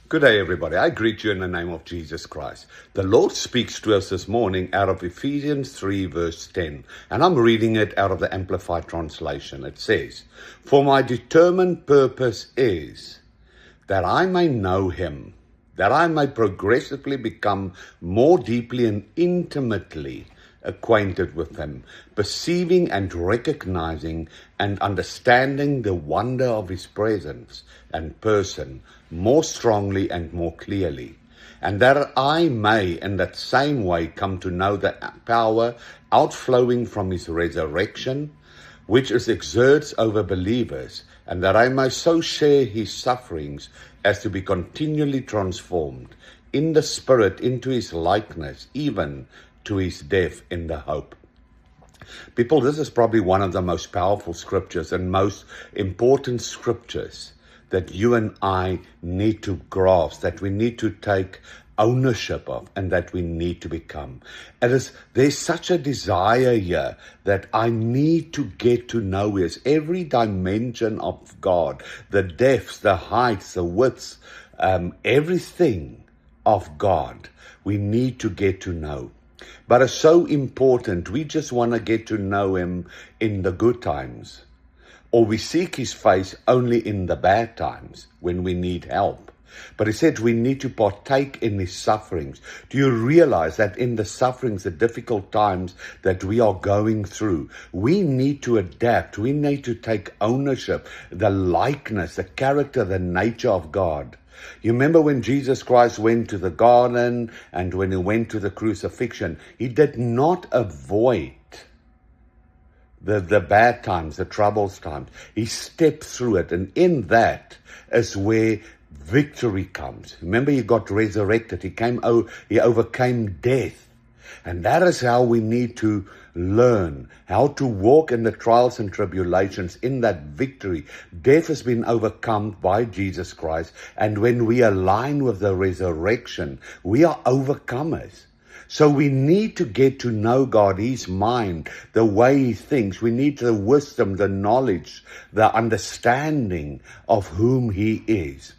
Good day, everybody. I greet you in the name of Jesus Christ. The Lord speaks to us this morning out of Ephesians 3 verse 10, and I'm reading it out of the Amplified Translation. It says, "For my determined purpose is that I may know him, that I may progressively become more deeply and intimately acquainted with him, perceiving and recognizing and understanding the wonder of his presence and person more strongly and more clearly, and that I may in that same way come to know the power outflowing from his resurrection, which is exerts over believers, and that I may so share his sufferings as to be continually transformed in the Spirit into his likeness, even to his death in the hope." People, this is probably one of the most powerful scriptures and most important scriptures that you and I need to grasp, that we need to take ownership of, and that we need to become. There's such a desire here that I need to get to know his every dimension of God, the depths, the heights, the widths, everything of God we need to get to know. But it's so important. We just want to get to know him in the good times, or we seek his face only in the bad times when we need help. But he said we need to partake in his sufferings. Do you realize that in the sufferings, the difficult times that we are going through, we need to adapt. We need to take ownership, the likeness, the character, the nature of God. You remember when Jesus Christ went to the garden and when he went to the crucifixion, he did not avoid the bad times, the troubles times. He stepped through it, and in that is where victory comes. Remember, he got resurrected. He overcame death. And that is how we need to learn how to walk in the trials and tribulations in that victory. Death has been overcome by Jesus Christ. And when we align with the resurrection, we are overcomers. So we need to get to know God, his mind, the way he thinks. We need the wisdom, the knowledge, the understanding of whom he is.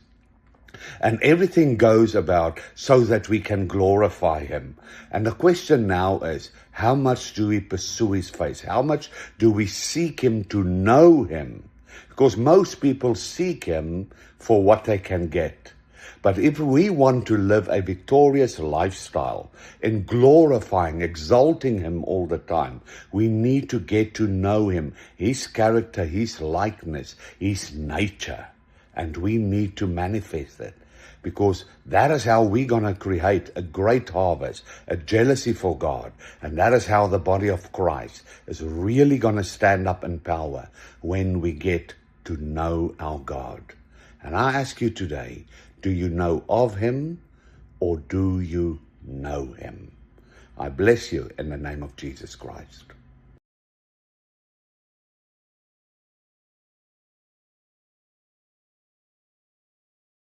And everything goes about so that we can glorify him. And the question now is, how much do we pursue his face? How much do we seek him to know him? Because most people seek him for what they can get. But if we want to live a victorious lifestyle in glorifying, exalting him all the time, we need to get to know him, his character, his likeness, his nature. And we need to manifest it, because that is how we're going to create a great harvest, a jealousy for God. And that is how the body of Christ is really going to stand up in power when we get to know our God. And I ask you today, do you know of him, or do you know him? I bless you in the name of Jesus Christ.